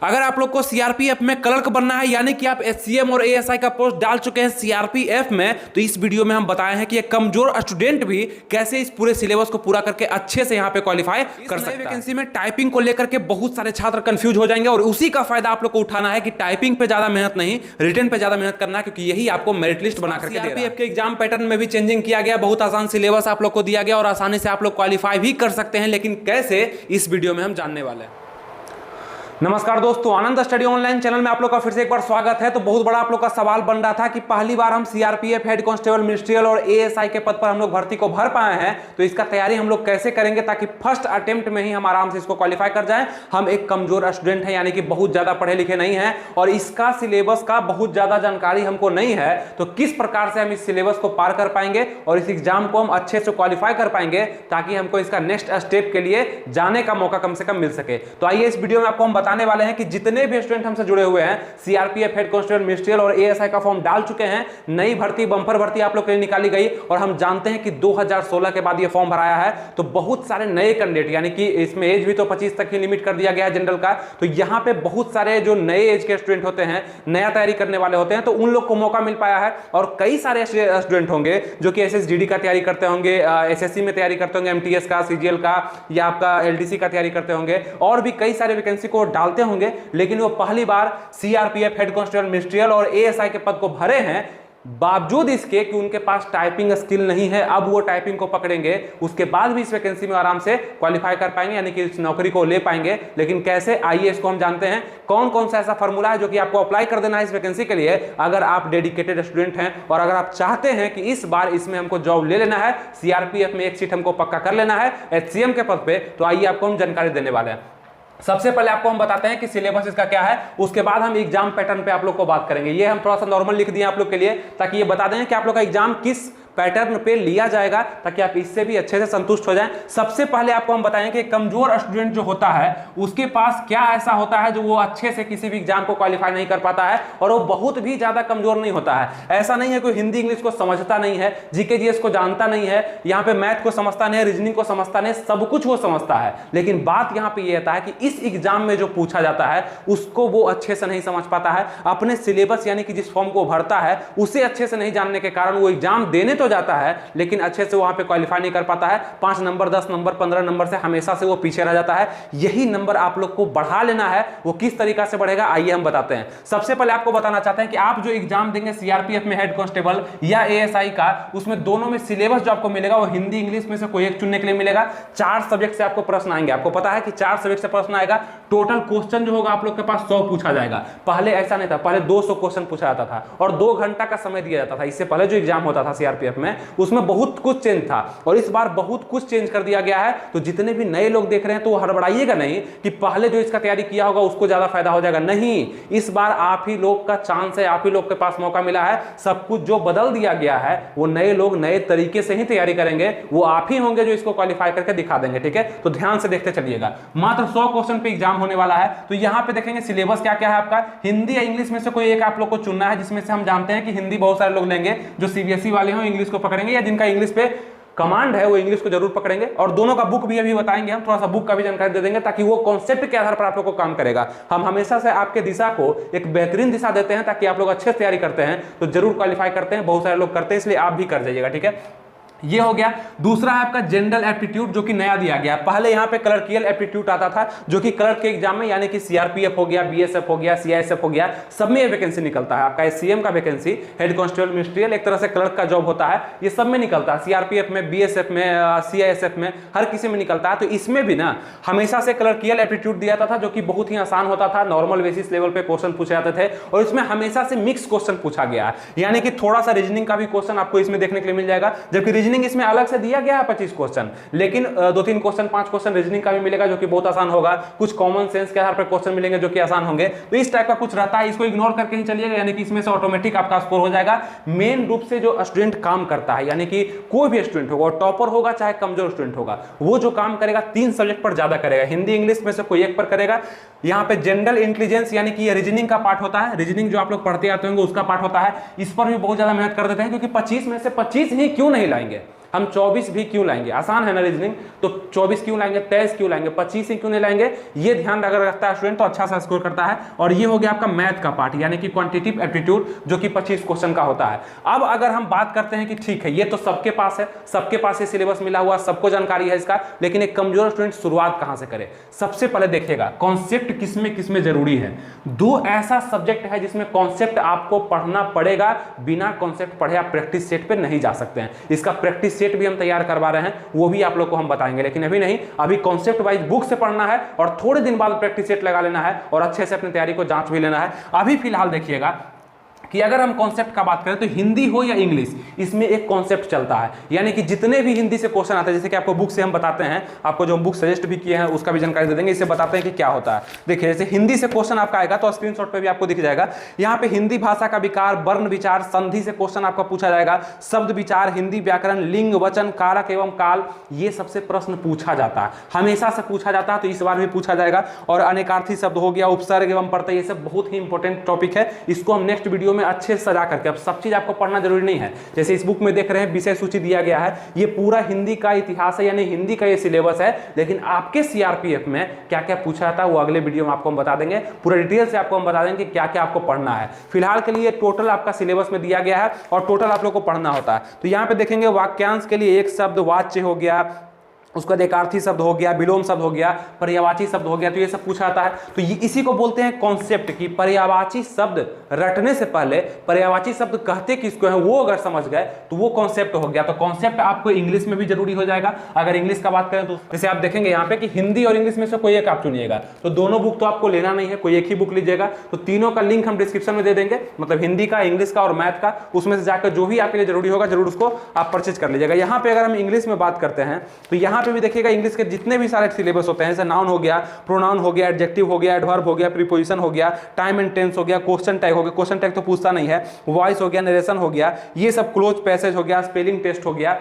अगर आप लोग को सीआरपीएफ में क्लर्क बनना है यानी कि आप एससीएम और एएसआई का पोस्ट डाल चुके हैं सीआरपीएफ में, तो इस वीडियो में हम बताए हैं कि एक कमजोर स्टूडेंट भी कैसे इस पूरे सिलेबस को पूरा करके अच्छे से यहां पे क्वालिफाई कर सकता है। वैकेंसी में टाइपिंग को लेकर के बहुत सारे छात्र कंफ्यूज हो जाएंगे और उसी का फायदा आप लोग को उठाना है कि टाइपिंग पे ज्यादा मेहनत नहीं, रिटन पे ज्यादा मेहनत करना है, क्योंकि यही आपको मेरिट लिस्ट बना करके सीआरपीएफ के एग्जाम पैटर्न में भी चेंजिंग किया गया। बहुत आसान सिलेबस आप लोग को दिया गया और आसानी से आप लोग क्वालिफाई भी कर सकते हैं। लेकिन कैसे, इस वीडियो में हम जानने वाले हैं। नमस्कार दोस्तों, आनंद स्टडी ऑनलाइन चैनल में आप लोग का फिर से एक बार स्वागत है। तो बहुत बड़ा आप लोग का सवाल बन रहा था कि पहली बार हम सीआरपीएफ हेड कांस्टेबल मिनिस्ट्रियल और एएसआई के पद पर हम लोग भर्ती को भर पाए हैं, तो इसका तैयारी हम लोग कैसे करेंगे ताकि फर्स्ट अटेम्प्ट में ही हम आराम से इसको क्वालिफाई कर जाएं। हम एक कमजोर स्टूडेंट हैं, यानी कि बहुत ज्यादा पढ़े लिखे नहीं है और इसका सिलेबस का बहुत ज्यादा जानकारी हमको नहीं है, तो किस प्रकार से हम इस सिलेबस को पार कर पाएंगे और इस एग्जाम को हम अच्छे से क्वालिफाई कर पाएंगे ताकि हमको इसका नेक्स्ट स्टेप के लिए जाने का मौका कम से कम मिल सके। तो आइए इस वीडियो में आपको हम बताने वाले हैं कि जितने भी स्टूडेंट हमसे जुड़े हुए हैं सीआरपीएफ हेड कांस्टेबल मिनिस्ट्रियल और एएसआई का फॉर्म डाल चुके हैं, नई भर्ती बंपर भर्ती आप लोग के लिए निकाली गई और हम जानते हैं कि 2016 के बाद ये फॉर्म भराया है, तो बहुत सारे नए कैंडिडेट, यानी कि इसमें एज भी तो 25 तक ही लिमिट कर दिया गया है जनरल का, तो यहां पे बहुत सारे जो नए एज के स्टूडेंट होते हैं, नया तैयारी करने वाले होते हैं, तो उन लोग को मौका मिल पाया है। और कई सारे स्टूडेंट होंगे जो कि एसएसजीडी का तैयारी करते होंगे, एसएससी में तैयारी करते होंगे, एमटीएस का, सीजीएल का या आपका एलडीसी का तैयारी करते होंगे और भी कई सारे वैकेंसी को डालते होंगे, लेकिन वो पहली बार सीआरपीएफ हेड कांस्टेबल मिनिस्ट्रियल और एएसआई के पद को भरे हैं। बावजूद इसके कि उनके पास टाइपिंग स्किल नहीं है, अब वो टाइपिंग को पकड़ेंगे, उसके बाद भी इस वैकेंसी में आराम से क्वालिफाई कर पाएंगे, यानी कि इस नौकरी को ले पाएंगे। लेकिन कैसे, आइए इसको हम जानते हैं। कौन कौन सा ऐसा फॉर्मूला है जो कि आपको अप्लाई कर देना है इस वैकेंसी के लिए, अगर आप डेडिकेटेड स्टूडेंट हैं और अगर आप चाहते हैं कि इस बार इसमें हमको जॉब ले लेना है, सीआरपीएफ में एक सीट हमको पक्का कर लेना है एचसीएम के पद पे, तो आइए आपको हम जानकारी देने वाले हैं। सबसे पहले आपको हम बताते हैं कि सिलेबस इसका क्या है, उसके बाद हम एग्जाम पैटर्न पे आप लोग को बात करेंगे। ये हम थोड़ा सा नॉर्मल लिख दिए आप लोग के लिए ताकि ये बता दें कि आप लोग का एग्जाम किस पैटर्न पे लिया जाएगा ताकि आप इससे भी अच्छे से संतुष्ट हो जाएं। सबसे पहले आपको हम बताएं कि कमजोर स्टूडेंट जो होता है उसके पास क्या ऐसा होता है जो वो अच्छे से किसी भी एग्जाम को क्वालिफाई नहीं कर पाता है, और वो बहुत भी ज्यादा कमजोर नहीं होता है। ऐसा नहीं है कोई हिंदी इंग्लिश को समझता नहीं है, जीके जीएस को जानता नहीं है, यहाँ पे मैथ को समझता नहीं है, रीजनिंग को समझता नहीं, सब कुछ वो समझता है, लेकिन बात यहाँ पे ये आता है कि इस एग्जाम में जो पूछा जाता है उसको वो अच्छे से नहीं समझ पाता है। अपने सिलेबस यानी कि जिस फॉर्म को भरता है उसे अच्छे से नहीं जानने के कारण वो एग्जाम देने तो जाता है लेकिन अच्छे से वहां पे क्वालिफाई नहीं कर पाता है। 5 नंबर 10 नंबर 15 नंबर से हमेशा से वो पीछे रह जाता है। यही नंबर आप लोग को बढ़ा लेना है। वो किस तरीका से बढ़ेगा आइए हम बताते हैं। सबसे पहले आपको बताना चाहते हैं कि आप जो एग्जाम देंगे सीआरपीएफ में हेड कांस्टेबल या एएसआई का, उसमें दोनों में सिलेबस जो आपको मिलेगा वो हिंदी इंग्लिश में से कोई एक चुनने के लिए मिलेगा। 4 सब्जेक्ट से आपको प्रश्न आएंगे। आपको पता है कि 4 सब्जेक्ट से प्रश्न आएगा। टोटल क्वेश्चन जो होगा आप लोग के पास 100 पूछा जाएगा। पहले ऐसा नहीं था, पहले 200 क्वेश्चन पूछा जाता था और 2 घंटा का समय दिया जाता था। इससे पहले जो एग्जाम होता था सीआरपीएफ में उसमें बहुत कुछ चेंज था और इस बार बहुत कुछ चेंज कर दिया गया है। तो जितने भी नए लोग देख रहे हैं तो हड़बड़ाइएगा नहीं कि पहले जो इसका तैयारी किया होगा उसको ज्यादा फायदा हो जाएगा। नहीं, इस बार आप ही लोग का चांस है, आप ही लोग के पास मौका मिला है। सब कुछ जो बदल दिया गया है वो नए लोग नए तरीके से ही तैयारी करेंगे, वो आप ही होंगे जो इसको क्वालिफाई करके दिखा देंगे। ठीक है, तो ध्यान से देखते चलिएगा। मात्र 100 क्वेश्चन पे एग्जाम होने वाला है। तो यहां पे देखेंगे सिलेबस क्या क्या है आपका। हिंदी या इंग्लिश में से कोई एक आप लोग को चुनना है, जिसमें से हम जानते हैं कि हिंदी बहुत सारे लोग लेंगे जो सीबीएसई वाले हो, इंग्लिश को पकड़ेंगे, या जिनका इंग्लिश पे कमांड है वो इंग्लिश को जरूर पकड़ेंगे। और दोनों का बुक भी अभी बताएंगे, हम थोड़ा सा बुक का भी जानकारी दे देंगे ताकि वो कॉन्सेप्ट के आधार पर आप लोग को काम करेगा। हम हमेशा से आपके दिशा को एक बेहतरीन दिशा देते हैं ताकि आप लोग अच्छे से तैयारी करते हैं तो जरूर क्वालिफाई करते हैं। बहुत सारे लोग करते हैं, इसलिए आप भी कर जाइएगा। ठीक है, ये हो गया। दूसरा है आपका जनरल एप्टीट्यूड जो कि नया दिया गया। पहले यहां पे क्लर्कियल एप्टीट्यूड आता था जो कि क्लर्क के एग्जाम में, यानी कि सीआरपीएफ हो गया, बीएसएफ हो गया, सीआईएसएफ हो गया, सब में ये वैकेंसी निकलता है। आपका एससीएम का वैकेंसी, हेड कांस्टेबल मिनिस्ट्रियल, एक तरह से क्लर्क का जॉब होता है, ये सब में निकलता है। सीआरपीएफ में, बीएसएफ में, सीआईएसएफ में, हर किसी में निकलता है। तो इसमें भी ना हमेशा से क्लर्कियल एप्टीट्यूड दिया जाता था जो कि बहुत ही आसान होता था। नॉर्मल बेसिस लेवल पे क्वेश्चन पूछे जाते थे और इसमें हमेशा से मिक्स क्वेश्चन पूछा गया है, यानी कि थोड़ा सा रीजनिंग का भी क्वेश्चन आपको इसमें देखने के लिए मिल जाएगा। जबकि रीजनिंग इसमें अलग से दिया गया है 25 क्वेश्चन, लेकिन 2-3 क्वेश्चन 5 क्वेश्चन रीजनिंग का भी मिलेगा जो कि बहुत आसान होगा। कुछ कॉमन सेंस के आधार पर क्वेश्चन मिलेंगे जो कि आसान होंगे। तो इस टाइप का कुछ रहता है, इसको इग्नोर करके ही चलिएगा, यानी कि इसमें से ऑटोमेटिक आपका स्कोर हो जाएगा। मेन रूप से जो स्टूडेंट काम करता है, यानी कि कोई भी स्टूडेंट होगा, टॉपर होगा चाहे कमजोर स्टूडेंट होगा, वो जो काम करेगा 3 सब्जेक्ट पर ज्यादा करेगा। हिंदी इंग्लिश में से कोई एक पर करेगा। यहाँ पे जनरल इंटेलिजेंस यानी कि ये रीजनिंग का पार्ट होता है, रीजनिंग जो आप लोग पढ़ते आते होंगे उसका पार्ट होता है, इस पर भी बहुत ज्यादा मेहनत कर देते हैं क्योंकि 25 में से 25 ही क्यों नहीं लाएंगे। हम 24 भी क्यों लाएंगे, आसान है ना रीजनिंग, तो 24 क्यों लाएंगे, 23 क्यों लाएंगे, 25 ही क्यों नहीं लाएंगे, ये ध्यान अगर रखता है स्टूडेंट तो अच्छा सा स्कोर करता है। और ये हो गया आपका मैथ का पार्ट यानी कि क्वांटिटेटिव एप्टीट्यूड जो कि 25 क्वेश्चन का होता है। अब अगर हम बात करते हैं कि ठीक है ये तो सबके पास है, सबके पास ये सिलेबस मिला हुआ, सबको जानकारी है इसका, लेकिन एक कमजोर स्टूडेंट शुरुआत कहां से करे। सबसे पहले देखिएगा कॉन्सेप्ट किसमें किसमें जरूरी है। दो ऐसा सब्जेक्ट है जिसमें कॉन्सेप्ट आपको पढ़ना पड़ेगा, बिना कॉन्सेप्ट पढ़े आप प्रैक्टिस सेट पे नहीं जा सकते हैं। इसका प्रैक्टिस सेट भी हम तैयार करवा रहे हैं, वो भी आप लोग को हम बताएंगे, लेकिन अभी नहीं, अभी कॉन्सेप्ट वाइज बुक से पढ़ना है और थोड़े दिन बाद प्रैक्टिस सेट लगा लेना है और अच्छे से अपनी तैयारी को जांच भी लेना है। अभी फिलहाल देखिएगा कि अगर हम कॉन्सेप्ट का बात करें तो हिंदी हो या इंग्लिश, इसमें एक कॉन्सेप्ट चलता है, यानी कि जितने भी हिंदी से क्वेश्चन आते हैं, जैसे कि आपको बुक से हम बताते हैं, आपको जो हम बुक सजेस्ट भी किए हैं उसका भी जानकारी दे देंगे, इससे बताते हैं कि क्या होता है। देखिए जैसे हिंदी से क्वेश्चन आपका आएगा तो स्क्रीनशॉट पे भी आपको दिख जाएगा, यहाँ पे हिंदी भाषा का विकार, वर्ण विचार, संधि से क्वेश्चन आपका पूछा जाएगा, शब्द विचार, हिंदी व्याकरण, लिंग वचन, कारक एवं काल, ये सबसे प्रश्न पूछा जाता है, हमेशा से पूछा जाता है, तो इस बार भी पूछा जाएगा। और अनेकार्थी शब्द हो गया, उपसर्ग एवं प्रत्यय, ये सब बहुत ही इंपॉर्टेंट टॉपिक है, इसको हम नेक्स्ट वीडियो में अच्छे से सजा करके, अब सब चीज आपको पढ़ना जरूरी नहीं है। जैसे इस बुक में देख रहे हैं विषय सूची दिया गया है, ये पूरा हिंदी का इतिहास है, यानी हिंदी का ये सिलेबस है, लेकिन आपके सीआरपीएफ में क्या क्या पूछा जाता है वो अगले वीडियो में आपको हम बता देंगे, पूरा डिटेल से आपको हम बता देंगे कि क्या क्या आपको पढ़ना है। फिलहाल के लिए टोटल आपका सिलेबस में दिया गया है और टोटल आप लोग को पढ़ना होता है। तो यहाँ पे देखेंगे वाक्यांश के लिए एक शब्द, वाच्य हो गया, उसका एकार्थी शब्द हो गया, विलोम शब्द हो गया, पर्यायवाची शब्द हो गया, तो ये सब पूछा जाता है। तो ये इसी को बोलते हैं कॉन्सेप्ट की पर्यायवाची शब्द रटने से पहले पर्यायवाची शब्द कहते किसको है वो अगर समझ गए तो वो कॉन्सेप्ट हो गया। तो कॉन्सेप्ट आपको इंग्लिश में भी जरूरी हो जाएगा। अगर इंग्लिश का बात करें तो जैसे आप देखेंगे यहाँ पे कि हिंदी और इंग्लिश में से कोई एक आप चुनिएगा, तो दोनों बुक तो आपको लेना नहीं है, कोई एक ही बुक लीजिएगा। तो तीनों का लिंक हम डिस्क्रिप्शन में दे देंगे, मतलब हिंदी का, इंग्लिश का और मैथ का, उसमें से जाकर जो भी आपके लिए जरूरी होगा जरूर उसको आप परचेज कर लीजिएगा। यहाँ पे अगर हम इंग्लिश में बात करते हैं तो यहाँ पे भी देखिएगा इंग्लिश के जितने भी सारे सिलेबस होते हैं, जैसे नाउन हो गया, प्रोनाउन हो गया, एडजेक्टिव हो गया, एडवर्ब हो गया, प्रीपोजिशन हो गया, टाइम एंड टेंस हो गया, क्वेश्चन टैग हो गया, क्वेश्चन टैग तो पूछता नहीं है, वॉइस हो गया, नरेशन हो गया, ये सब क्लोज पैसेज हो गया, स्पेलिंग टेस्ट हो गया।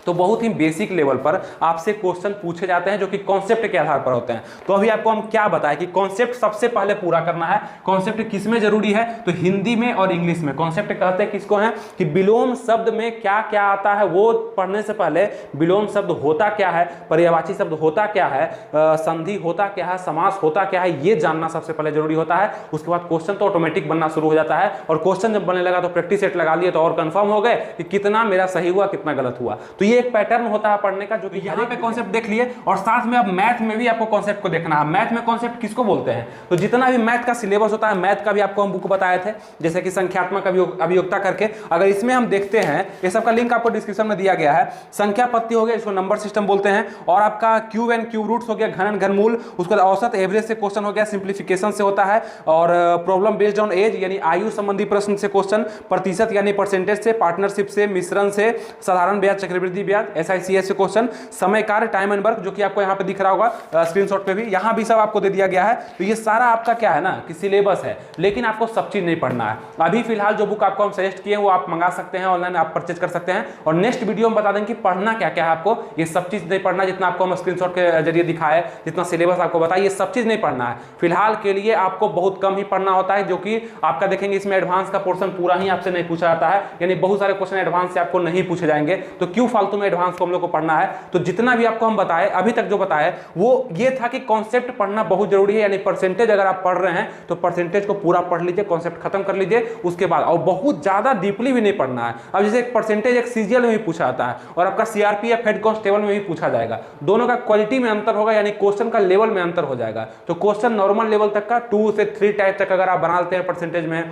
तो बहुत ही बेसिक लेवल पर आपसे क्वेश्चन पूछे जाते हैं जो कि कॉन्सेप्ट के आधार पर होते हैं। तो अभी आपको हम क्या बताएं कि कॉन्सेप्ट सबसे पहले पूरा करना है। कॉन्सेप्ट किस में जरूरी है, तो हिंदी में और इंग्लिश में। कॉन्सेप्ट कहते हैं किसको है कि विलोम शब्द में क्या क्या आता है, वो पढ़ने से पहले विलोम शब्द होता क्या है, पर्यायवाची शब्द होता क्या है, संधि होता क्या है, समास होता क्या है, ये जानना सबसे पहले जरूरी होता है। उसके बाद क्वेश्चन तो ऑटोमेटिक बनना शुरू हो जाता है, और क्वेश्चन जब बनने लगा तो प्रैक्टिस सेट लगा लिए तो और कंफर्म हो गए कि कितना मेरा सही हुआ कितना गलत हुआ। तो ये एक पैटर्न होता है पढ़ने का, जो कि यहाँ पे कॉन्सेप्ट देख लिए, और साथ में अब मैथ में भी आपको कॉन्सेप्ट को देखना है। मैथ में कॉन्सेप्ट किसको बोलते हैं, तो जितना भी मैथ का सिलेबस होता है, मैथ का भी आपको हम बुक बताए थे, जैसे कि संख्यात्मक अभियोक्ता करके, अगर इसमें हम देखते हैं, ये सब का लिंक आपको डिस्क्रिप्शन में दिया गया है। संख्या पत्ती हो गया, इसको नंबर सिस्टम बोलते हैं, और आपका क्यूब एंड क्यूब रूट्स हो गया, घनन घनमूल, उसके बाद औसत एवरेज से क्वेश्चन हो गया, सिंप्लीफिकेशन से होता है, और प्रॉब्लम बेस्ड ऑन एज यानी आयु संबंधी प्रश्न से क्वेश्चन, प्रतिशत यानी परसेंटेज से, पार्टनरशिप से, मिश्रण से, साधारण ब्याज, चक्रवृद्धि ब्याज, SICS से क्वेश्चन, समय कार्य, टाइम एंड वर्क, जो कि आपको यहाँ पे दिख रहा होगा स्क्रीनशॉट पे भी, यहाँ भी सब आपको दे दिया गया है। तो ये सारा आपका क्या है ना कि सिलेबस है, लेकिन आपको सब चीज नहीं पढ़ना है। अभी फिलहाल जो बुक आपको हम सजेस्ट किए हैं वो आप मंगा सकते हैं, ऑनलाइन आप परचेज कर सकते हैं, और नेक्स्ट वीडियो में बता देंगे कि पढ़ना क्या क्या है आपको। ये सब चीज नहीं पढ़ना जितना आपको हम स्क्रीनशॉट के जरिए दिखाए, जितना सिलेबस आपको बताया, ये सब चीज नहीं पढ़ना है। फिलहाल के लिए आपको बहुत कम ही पढ़ना होता है, जो कि आपका देखेंगे इसमें एडवांस का पोर्शन पूरा ही आपसे नहीं पूछा जाता है, यानी बहुत सारे क्वेश्चन एडवांस से आपको नहीं पूछे जाएंगे। तो क्यों फालतू में एडवांस को हम लोग को पढ़ना है। तो जितना भी आपको हम बताए अभी तक जो बताए वो ये था कि कॉन्सेप्ट पढ़ना बहुत जरूरी है, यानी परसेंटेज अगर आप पढ़ रहे हैं तो परसेंटेज को पूरा पढ़ लीजिए, कॉन्सेप्ट खत्म कर लीजिए उसके बाद, और बहुत ज्यादा डीपली भी नहीं पढ़ना है। अब जैसे एक परसेंटेज एक सीजीएल में भी पूछा जाता है, और आपका सीआरपीएफ हेड कांस्टेबल में भी पूछा जाएगा, दोनों का क्वालिटी में अंतर होगा, यानी क्वेश्चन का लेवल में अंतर हो जाएगा। तो क्वेश्चन नॉर्मल लेवल तक का 2 से 3 टाइप तक अगर आप बना लेते हैं परसेंटेज में,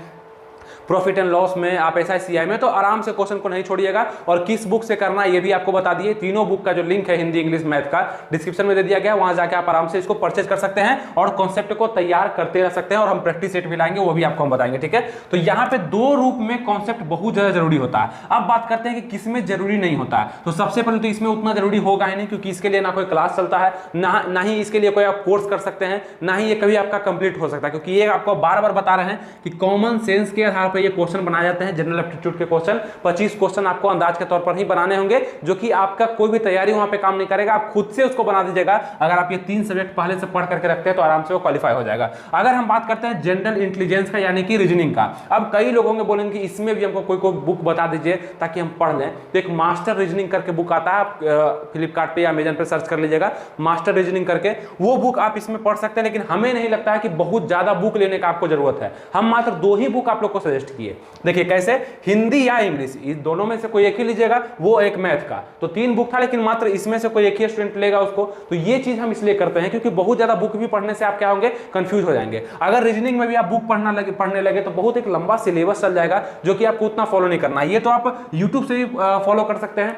प्रॉफिट एंड लॉस में, आप SICI में, तो आराम से क्वेश्चन को नहीं छोड़िएगा। और किस बुक से करना है ये भी आपको बता दिए, तीनों बुक का जो लिंक है हिंदी इंग्लिश मैथ का डिस्क्रिप्शन में दे दिया गया है, वहां जाके आप आराम से इसको परचेज कर सकते हैं और कॉन्सेप्ट को तैयार करते रह सकते हैं, और हम प्रैक्टिस सेट भी लाएंगे, वो भी आपको हम बताएंगे, ठीक है। तो यहाँ पे 2 रूप में कॉन्सेप्ट बहुत ज्यादा जरूरी होता है। अब बात करते हैं कि किसमें जरूरी नहीं होता है। तो सबसे पहले तो इसमें उतना जरूरी होगा ही नहीं, क्योंकि इसके लिए ना कोई क्लास चलता है, ना ही इसके लिए कोई आप कोर्स कर सकते हैं, ना ही ये कभी आपका कंप्लीट हो सकता है, क्योंकि ये आपको बार बार बता रहे हैं कि कॉमन सेंस के आधार आधार पर ये क्वेश्चन बनाए जाते हैं, जनरल एप्टीट्यूड के क्वेश्चन। 25 क्वेश्चन आपको अंदाज के तौर पर ही बनाने होंगे, जो कि आपका कोई भी तैयारी वहां पे काम नहीं करेगा, आप खुद से उसको बना दीजिएगा। अगर आप ये 3 सब्जेक्ट पहले से पढ़ करके रखते हैं तो आराम से वो क्वालिफाई हो जाएगा। अगर हम बात करते हैं जनरल इंटेलिजेंस का यानी कि रीजनिंग का, अब कई लोगों के बोलेंगे कि इसमें भी हमको कोई बुक बता दीजिए ताकि हम पढ़ लें। तो एक मास्टर रीजनिंग करके बुक आता है, आप फ्लिपकार्ट पे या अमेजन पे सर्च कर लीजिएगा मास्टर रीजनिंग करके, वो बुक आप इसमें पढ़ सकते हैं। लेकिन हमें नहीं लगता है कि बहुत ज्यादा बुक लेने का आपको जरूरत है, हम मात्र 2 ही बुक आप लोग को सजेस्ट किए। देखिए कैसे, हिंदी या इंग्लिश, इस दोनों में से कोई एक ही लीजिएगा, वो एक मैथ का। तो 3 बुक था, लेकिन मात्र इसमें से कोई एक ही स्टूडेंट लेगा उसको। तो ये चीज हम इसलिए करते हैं क्योंकि बहुत ज्यादा बुक भी पढ़ने से आप क्या होंगे, कंफ्यूज हो जाएंगे। अगर रीजनिंग में भी आप बुक पढ़ने लगे तो बहुत एक लंबा सिलेबस चल जाएगा, जो कि आपको उतना फॉलो नहीं करना है। ये तो आप यूट्यूब से भी फॉलो कर सकते हैं,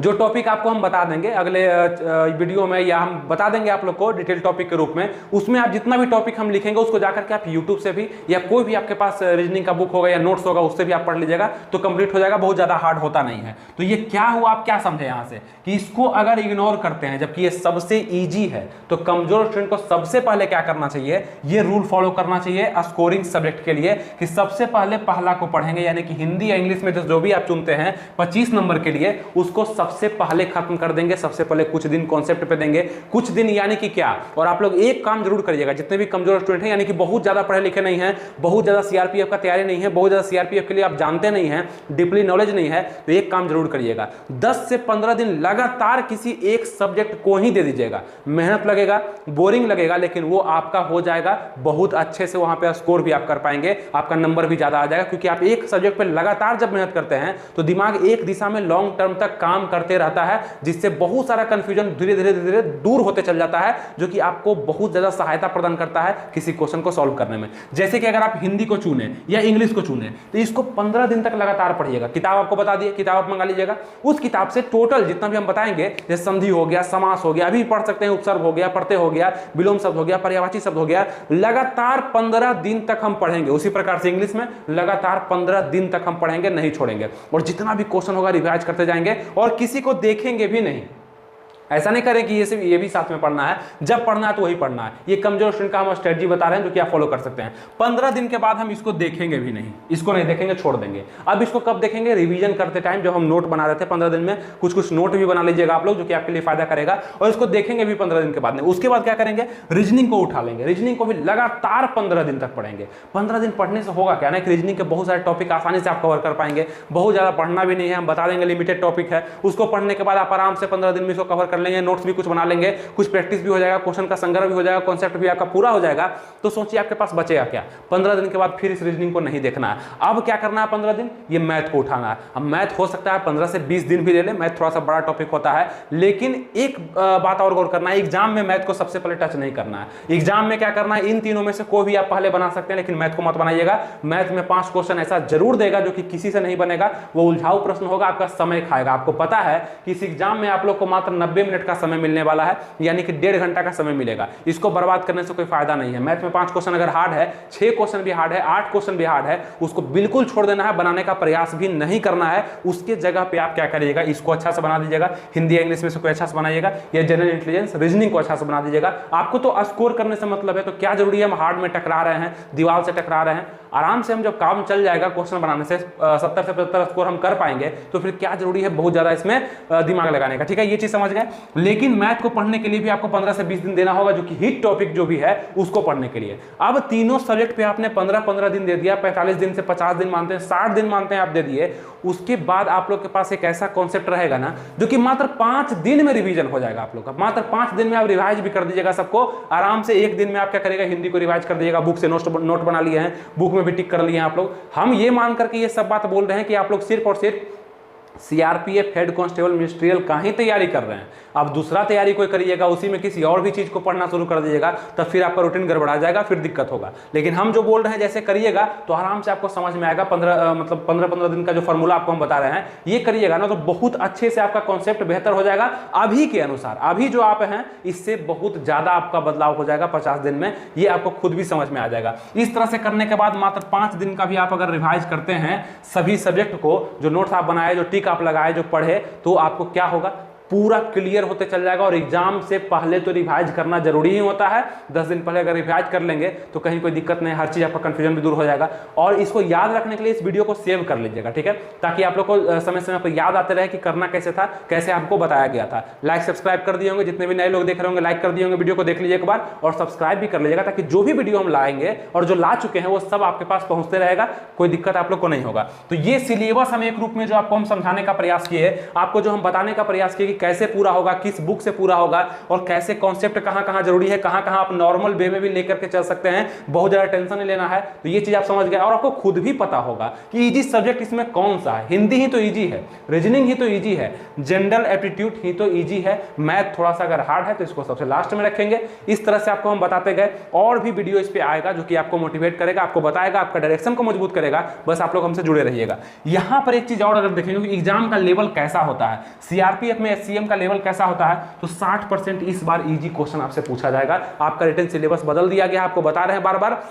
जो टॉपिक आपको हम बता देंगे अगले वीडियो में, या हम बता देंगे आप लोग को डिटेल टॉपिक के रूप में। उसमें आप जितना भी टॉपिक हम लिखेंगे उसको जाकर के आप यूट्यूब से भी, या कोई भी आपके पास रीजनिंग का बुक होगा या नोट्स होगा, उससे भी आप पढ़ लीजिएगा तो कंप्लीट हो जाएगा, बहुत ज्यादा हार्ड होता नहीं है। तो ये क्या हुआ, आप क्या समझे यहाँ से कि इसको अगर इग्नोर करते हैं जबकि ये सबसे ईजी है, तो कमजोर स्टूडेंट को सबसे पहले क्या करना चाहिए, ये रूल फॉलो करना चाहिए स्कोरिंग सब्जेक्ट के लिए कि सबसे पहले पहला को पढ़ेंगे, यानी कि हिंदी या इंग्लिश में जो भी आप चुनते हैं 25 नंबर के लिए, उसको सबसे पहले खत्म कर देंगे। सबसे पहले कुछ दिन कॉन्सेप्ट पे देंगे, कुछ दिन यानी कि क्या। और आप लोग एक काम जरूर करिएगा, जितने भी कमजोर स्टूडेंट हैं, यानी कि बहुत ज्यादा पढ़े लिखे नहीं हैं, बहुत ज्यादा सीआरपीएफ का तैयारी नहीं है, बहुत ज्यादा सीआरपीएफ के लिए आप जानते नहीं हैं, डीपली नॉलेज नहीं है, तो एक काम जरूर करिएगा, 10 से 15 दिन लगातार किसी एक सब्जेक्ट को ही दे दीजिएगा। मेहनत लगेगा, बोरिंग लगेगा, लेकिन वो आपका हो जाएगा बहुत अच्छे से। वहां पे स्कोर भी आप कर पाएंगे, आपका नंबर भी ज्यादा आ जाएगा, क्योंकि आप एक सब्जेक्ट पे लगातार जब मेहनत करते हैं तो दिमाग एक दिशा में लॉन्ग टर्म तक काम करते रहता है, जिससे बहुत सारा कंफ्यूजन धीरे धीरे दूर होते चल जाता है, जो कि आपको बहुत ज्यादा सहायता प्रदान करता है किसी क्वेश्चन को सॉल्व करने में। जैसे कि अगर आप हिंदी को चुने या इंग्लिश को चुने तो इसको 15 दिन तक लगातार पढ़िएगा। किताब आपको बता दिए, किताब आप मंगा लीजिएगा, उस किताब से टोटल जितना भी हम बताएंगे, जैसे संधि हो गया, समास हो गया, अभी पढ़ सकते हैं, उपसर्ग हो गया, प्रत्यय हो गया, विलोम शब्द हो गया, पर्यायवाची शब्द हो गया, लगातार 15 दिन तक हम पढ़ेंगे। उसी प्रकार से इंग्लिश में लगातार 15 दिन तक हम पढ़ेंगे, नहीं छोड़ेंगे, और जितना भी क्वेश्चन होगा रिवाइज करते जाएंगे, और किसी को देखेंगे भी नहीं। ऐसा नहीं करें कि ये भी साथ में पढ़ना है, जब पढ़ना है तो वही पढ़ना है। ये कमजोर स्टूडेंट का हम स्ट्रेटजी बता रहे हैं, जो कि आप फॉलो कर सकते हैं। 15 दिन के बाद हम इसको देखेंगे भी नहीं, इसको नहीं देखेंगे, छोड़ देंगे। अब इसको कब देखेंगे, रिवीजन करते टाइम, जब हम नोट बना रहे थे 15 दिन में, कुछ नोट भी बना लीजिएगा आप लोग, जो कि आपके लिए फायदा करेगा, और इसको देखेंगे भी 15 दिन के बाद में। उसके बाद क्या करेंगे, रीजनिंग को उठा लेंगे, रीजनिंग को भी लगातार 15 दिन तक पढ़ेंगे। 15 दिन पढ़ने से होगा क्या ना कि रीजनिंग के बहुत सारे टॉपिक आसानी से आप कवर कर पाएंगे, बहुत ज्यादा पढ़ना भी नहीं है, हम बता देंगे लिमिटेड टॉपिक है, उसको पढ़ने के बाद आप आराम से 15 दिन में इसको कवर कर लेंगे, नोट्स भी कुछ बना लेंगे, कुछ प्रैक्टिस भी हो जाएगा, क्वेश्चन का संग्रह भी हो जाएगा, कॉन्सेप्ट भी आपका पूरा हो जाएगा। तो सोचिए आपके पास बचेगा क्या। 15 दिन के बाद फिर इस रीजनिंग को नहीं देखना है। अब क्या करना है 15 दिन, ये मैथ को उठाना है। अब मैथ हो सकता है 15 से 20 दिन भी ले ले, मैथ थोड़ा सा बड़ा टॉपिक होता है, लेकिन एक बात और गौर करना है, एग्जाम में मैथ को सबसे पहले टच नहीं करना है। एग्जाम में क्या करना है, इन तीनों में से कोई भी आप पहले बना सकते हैं, लेकिन मैथ को मत बनाइएगा। मैथ में 5 क्वेश्चन ऐसा जरूर देगा जो कि किसी से नहीं बनेगा, वो उलझाऊ प्रश्न होगा, आपका समय खाएगा। आपको पता है कि इस एग्जाम में आप लोग को मात्र 90 मिनट का समय मिलने वाला है, यानी कि 1.5 घंटा का समय मिलेगा। इसको बर्बाद करने से कोई फायदा नहीं है। मैथ में 5 क्वेश्चन अगर हार्ड है, 6 क्वेश्चन भी हार्ड है, 8 क्वेश्चन भी हार्ड है, उसको बिल्कुल छोड़ देना है, बनाने का प्रयास भी नहीं करना है। उसके जगह पे आप क्या करिएगा, इसको अच्छा से बना दीजिएगा, हिंदी इंग्लिश में से कोई अच्छा से बनाइएगा, या जनरल इंटेलिजेंस रीजनिंग को अच्छा से बना दीजिएगा। आपको तो स्कोर करने से मतलब है, तो क्या जरूरी है हम हार्ड में टकरा रहे हैं, दीवार से टकरा रहे हैं। आराम से हम जब काम चल जाएगा क्वेश्चन बनाने से 70 से 75 स्कोर हम कर पाएंगे, तो फिर क्या जरूरी है बहुत ज्यादा इसमें दिमाग लगाने का। ठीक है, ये चीज समझ गए। लेकिन मैथ को पढ़ने के लिए भी आपको 15 से 20 दिन देना होगा, जो कि हिट टॉपिक जो भी है उसको पढ़ने के लिए। अब तीनों सब्जेक्ट पे आपने 15-15 दिन दे दिया, 45 दिन से 50 दिन मानते हैं, 60 दिन मानते हैं, आप दे दिए। उसके बाद आप लोग के पास एक ऐसा कॉन्सेप्ट रहेगा ना, जो कि मात्र 5 दिन में रिवीजन हो जाएगा आप लोग का। मात्र 5 दिन में आप रिवाइज भी कर दीजिएगा सबको आराम से। एक दिन में आप क्या करेगा, हिंदी को रिवाइज कर दीजिएगा, बुक से नोट बना लिए हैं, बुक में भी टिक कर लिए हैं आप लोग। हम ये मान करके ये सब बात बोल रहे हैं कि आप लोग सिर्फ और सिर्फ सीआरपीएफ, हेड कांस्टेबल, मिनिस्ट्रियल का ही तैयारी कर रहे हैं। आप दूसरा तैयारी कोई करिएगा, उसी में किसी और भी चीज को पढ़ना शुरू कर दीजिएगा, तब फिर आपका रूटीन गड़बड़ा जाएगा, फिर दिक्कत होगा। लेकिन हम जो बोल रहे हैं जैसे करिएगा तो आराम से आपको समझ में आएगा। 15 दिन का जो फॉर्मूला आपको हम बता रहे हैं, ये करिएगा ना तो बहुत अच्छे से आपका कॉन्सेप्ट बेहतर हो जाएगा। अभी के अनुसार, अभी जो आप हैं इससे बहुत ज्यादा आपका बदलाव हो जाएगा 50 दिन में, ये आपको खुद भी समझ में आ जाएगा। इस तरह से करने के बाद मात्र 5 दिन का भी आप अगर रिवाइज करते हैं सभी सब्जेक्ट को, जो नोट्स आप बनाए, जो टिक आप लगाए, जो पढ़े, तो आपको क्या होगा, पूरा क्लियर होते चल जाएगा। और एग्जाम से पहले तो रिवाइज करना जरूरी ही होता है। 10 दिन पहले अगर रिवाइज कर लेंगे तो कहीं कोई दिक्कत नहीं, हर चीज आपका कंफ्यूजन भी दूर हो जाएगा। और इसको याद रखने के लिए इस वीडियो को सेव कर लीजिएगा, ठीक है, ताकि आप लोग को समय समय पर याद आते रहे कि करना कैसे था, कैसे आपको बताया गया था। लाइक सब्सक्राइब कर दिए होंगे, जितने भी नए लोग देख रहे होंगे लाइक कर दिए होंगे, वीडियो को देख लीजिए एक बार और सब्सक्राइब भी कर लीजिएगा, ताकि जो भी वीडियो हम लाएंगे और जो ला चुके हैं वो सब आपके पास पहुंचते रहेगा, कोई दिक्कत आप लोग को नहीं होगा। तो ये सिलेबस हम एक रूप में जो आपको हम समझाने का प्रयास किए, आपको जो हम बताने का प्रयास किए कि कैसे पूरा होगा, किस बुक से पूरा होगा और कैसे कॉन्सेप्ट कहां कहां जरूरी है, कहां कहां आप नॉर्मल वे में भी लेकर के चल सकते हैं, बहुत ज्यादा टेंशन नहीं लेना है। तो ये चीज आप समझ गए और आपको खुद भी पता होगा कि इजी सब्जेक्ट इसमें कौन सा है। हिंदी ही तो इजी है, रीजनिंग ही तो इजी है, जनरल एप्टीट्यूड ही तो इजी है, मैथ थोड़ा सा अगर हार्ड है तो इसको सबसे लास्ट में रखेंगे। इस तरह से आपको हम बताते गए। और भी वीडियो इस पे आएगा जो कि आपको मोटिवेट करेगा, आपको बताएगा, आपका डायरेक्शन को मजबूत करेगा। बस आप लोग हमसे जुड़े रहिएगा। यहां पर एक चीज और अगर देखेंगे कि एग्जाम का लेवल कैसा होता है, सीआरपीएफ में एससीएम का लेवल कैसा होता है, तो 60% इस बार इजी क्वेश्चन आपसे पूछा जाएगा। आपका रिटन सिलेबस बदल दिया गया, आपको बता रहे हैं बार बार।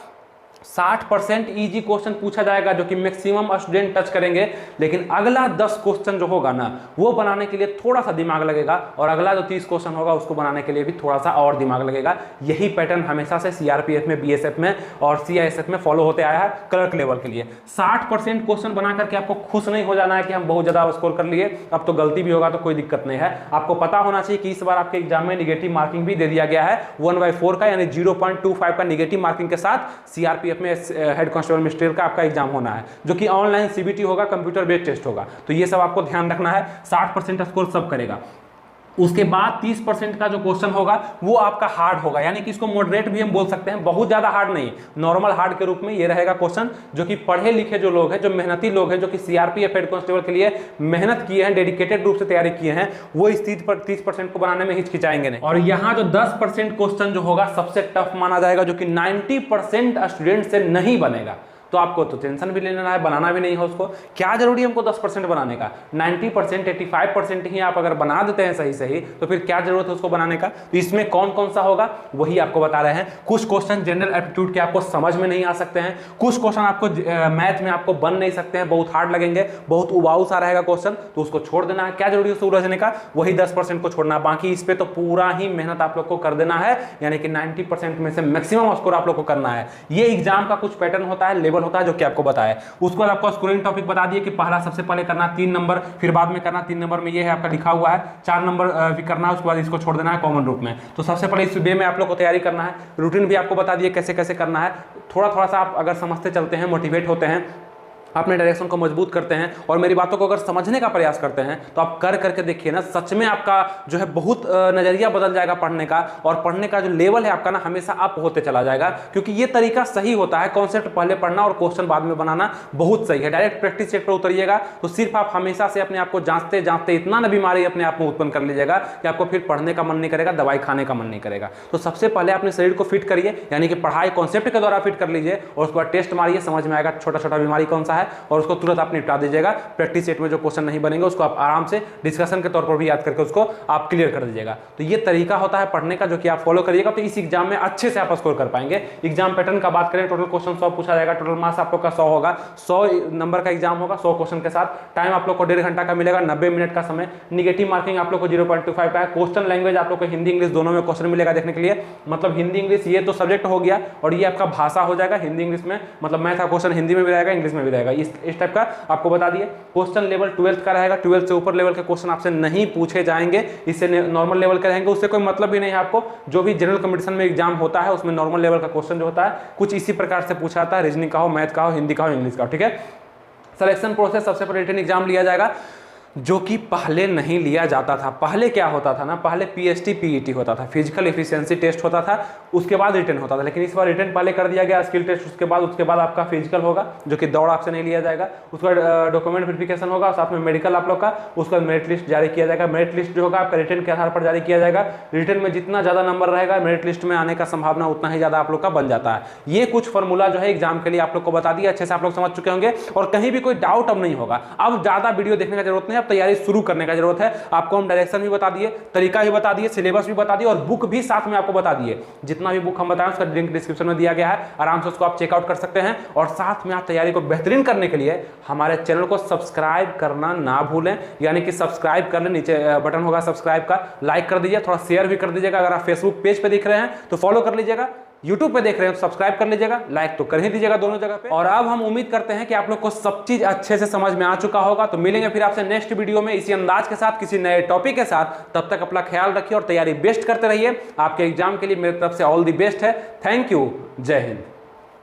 60% इजी क्वेश्चन पूछा जाएगा जो कि मैक्सिमम स्टूडेंट टच करेंगे। लेकिन अगला 10 क्वेश्चन जो होगा ना, वो बनाने के लिए थोड़ा सा दिमाग लगेगा और अगला जो 30 क्वेश्चन होगा उसको बनाने के लिए भी थोड़ा सा और दिमाग लगेगा। यही पैटर्न हमेशा से सीआरपीएफ में, बीएसएफ में और सीआईएसएफ में फॉलो होते आया है क्लर्क लेवल के लिए। 60% क्वेश्चन बना करके आपको खुश नहीं हो जाना है कि हम बहुत ज्यादा स्कोर कर लिए, अब तो गलती भी होगा तो कोई दिक्कत नहीं है। आपको पता होना चाहिए कि इस बार आपके एग्जाम में निगेटिव मार्किंग भी दे दिया गया है 1/4 का, यानी 0.25 का निगेटिव मार्किंग के साथ सीआरपीएफ में हेड कांस्टेबल मिनिस्ट्रियल का आपका एग्जाम होना है, जो कि ऑनलाइन सीबीटी होगा, कंप्यूटर बेस्ड टेस्ट होगा। तो ये सब आपको ध्यान रखना है। 60% स्कोर सब करेगा। उसके बाद 30% का जो क्वेश्चन होगा वो आपका हार्ड होगा, यानी कि इसको मॉडरेट भी हम बोल सकते हैं, बहुत ज्यादा हार्ड नहीं, नॉर्मल हार्ड के रूप में ये रहेगा क्वेश्चन। जो कि पढ़े लिखे जो लोग हैं, जो मेहनती लोग हैं, जो कि सीआरपीएफ हेड कांस्टेबल के लिए मेहनत किए हैं, डेडिकेटेड रूप से तैयारी किए हैं, वो इस 30% को बनाने में हिचकिचाएंगे नहीं। और यहाँ जो 10% क्वेश्चन जो होगा सबसे टफ माना जाएगा, जो कि 90% स्टूडेंट से नहीं बनेगा। तो आपको तो टेंशन भी लेना है, बनाना भी नहीं है उसको। क्या जरूरी है हमको 10% बनाने का? 90%, 85% ही आप अगर बना देते हैं सही सही, तो फिर क्या जरूरत है उसको बनाने का? तो इसमें कौन कौन सा होगा वही आपको बता रहे हैं। कुछ क्वेश्चन जनरल एप्टीट्यूड के आपको समझ में नहीं आ सकते हैं, कुछ क्वेश्चन आपको मैथ में आपको बन नहीं सकते हैं, बहुत हार्ड लगेंगे, बहुत उबाऊ सा रहेगा क्वेश्चन, तो उसको छोड़ देना है। क्या जरूरी है उसको उलझने का? वही 10% को छोड़ना है। बाकी इस पे तो पूरा ही मेहनत आप लोग को कर देना है, यानी कि 90% में से मैक्सिमम स्कोर आप लोग को करना है। ये एग्जाम का कुछ पैटर्न होता है, लेवल होता है, जो कि आपको बताया। उसके बाद आपको स्कोरिंग टॉपिक बता दिए कि पहला सबसे पहले करना 3 नंबर, फिर बाद में करना 3 नंबर में ये है आपका लिखा हुआ है, 4 नंबर भी करना है, उसके बाद इसको छोड़ देना है कॉमन रूप में। तो सबसे पहले इस वे में आप लोग को तैयारी करना है। रूटीन भी आपको बता दिए कैसे कैसे करना है। थोड़ा थोड़ा सा आप अगर समझते चलते हैं, मोटिवेट होते हैं, अपने डायरेक्शन को मजबूत करते हैं और मेरी बातों को अगर समझने का प्रयास करते हैं, तो आप कर करके देखिए ना, सच में आपका जो है बहुत नज़रिया बदल जाएगा पढ़ने का, और पढ़ने का जो लेवल है आपका ना हमेशा अप होते चला जाएगा। क्योंकि ये तरीका सही होता है, कॉन्सेप्ट पहले पढ़ना और क्वेश्चन बाद में बनाना बहुत सही है। डायरेक्ट प्रैक्टिस सेट पर उतरिएगा तो सिर्फ आप हमेशा से अपने आप को जांचते जांचते इतना ना बीमारी अपने आप में उत्पन्न कर लीजिएगा कि आपको फिर पढ़ने का मन नहीं करेगा, दवाई खाने का मन नहीं करेगा। तो सबसे पहले अपने शरीर को फिट करिए, यानी कि पढ़ाई कॉन्सेप्ट के द्वारा फिट कर लीजिए, और उसके बाद टेस्ट मारिए, समझ में आएगा छोटा छोटा बीमारी कौन सा है, और उसको तुरंत आप निपटा दीजिएगा। प्रैक्टिस सेट में जो क्वेश्चन नहीं बनेंगे उसको आप आराम से डिस्कशन के तौर पर भी याद करके उसको आप क्लियर कर दीजिएगा। तो ये तरीका होता है पढ़ने का, जो कि आप फॉलो करिएगा तो इस एग्जाम में अच्छे से आप स्कोर कर पाएंगे। एग्जाम पैटर्न का बात करें, टोटल क्वेश्चन 100 पूछा जाएगा, टोटल मार्क्स आप लोग का 100 होगा, 100 नंबर का एग्जाम होगा 100 क्वेश्चन के साथ। टाइम आप लोग को 1.5 घंटा का मिलेगा, 90 मिनट का समय। निगेटिव मार्किंग आप लोग को 0.25 का है। क्वेश्चन लैंग्वेज आप लोग को हिंदी इंग्लिश दोनों में क्वेश्चन मिलेगा देखने के लिए, मतलब हिंदी इंग्लिश ये तो सब्जेक्ट हो गया और ये आपका भाषा हो जाएगा हिंदी इंग्लिश में, मतलब मैथ का क्वेश्चन हिंदी में भी रहेगा, इंग्लिश में भी रहेगा। इस टाइप का आपको बता दिए। क्वेश्चन लेवल 12th का रहेगा, 12th से ऊपर लेवल के क्वेश्चन आपसे नहीं पूछे जाएंगे, इससे नॉर्मल लेवल के रहेंगे, उससे कोई मतलब भी नहीं है आपको। जो भी जनरल कंपटीशन में एग्जाम होता है उसमें नॉर्मल लेवल का क्वेश्चन जो होता है कुछ इसी प्रकार से पूछा जाता है, रीजनिंग का हो, मैथ का हो, हिंदी का हो, इंग्लिश का हो, ठीक है। सिलेक्शन प्रोसेस, सबसे पहले रिटन एग्जाम लिया जाएगा, जो कि पहले नहीं लिया जाता था। पहले क्या होता था ना, पहले पीएसटी पीईटी होता था, फिजिकल एफिशिएंसी टेस्ट होता था, उसके बाद रिटन होता था। लेकिन इस बार रिटन पहले कर दिया गया, स्किल टेस्ट उसके बाद आपका फिजिकल होगा, जो कि दौड़ आपसे नहीं लिया जाएगा। उसके बाद डॉक्यूमेंट वेरिफिकेशन होगा, साथ में मेडिकल आप लोग का। उसके बाद मेरिट लिस्ट जारी किया जाएगा। मेरिट लिस्ट जो होगा आपका रिटन के आधार पर जारी किया जाएगा। रिटन में जितना ज्यादा नंबर रहेगा मेरिट लिस्ट में आने का संभावना उतना ही ज्यादा आप लोग का बन जाता है। ये कुछ फॉर्मूला जो है एग्जाम के लिए आप लोग को बता दिया, अच्छे से आप लोग समझ चुके होंगे और कहीं भी कोई डाउट अब नहीं होगा। अब ज्यादा वीडियो देखने का जरूरत नहीं है, अब तैयारी शुरू करने का जरूरत है। आपको हम डायरेक्शन भी बता दिए, तरीका भी बता दिए, सिलेबस भी बता दिए और बुक भी साथ में आपको बता दिए। जितना भी बुक हम बताएं उसका लिंक डिस्क्रिप्शन में दिया गया है, आराम से उसको आप चेकआउट कर सकते हैं। और साथ में आप तैयारी को बेहतरीन करने के लिए हमारे चैनल को सब्सक्राइब करना ना भूलें, यानी कि सब्सक्राइब कर लें, नीचे बटन होगा सब्सक्राइब का, लाइक कर दीजिए, थोड़ा शेयर भी कर दीजिएगा। अगर आप फेसबुक पेज पे देख रहे हैं तो फॉलो कर लीजिएगा, यूट्यूब पे देख रहे हैं तो सब्सक्राइब कर लीजिएगा, लाइक तो कर ही दीजिएगा दोनों जगह पे। और अब हम उम्मीद करते हैं कि आप लोग को सब चीज अच्छे से समझ में आ चुका होगा। तो मिलेंगे फिर आपसे नेक्स्ट वीडियो में इसी अंदाज के साथ, किसी नए टॉपिक के साथ। तब तक अपना ख्याल रखिए और तैयारी बेस्ट करते रहिए। आपके एग्जाम के लिए मेरी तरफ से ऑल द बेस्ट है। थैंक यू, जय हिंद।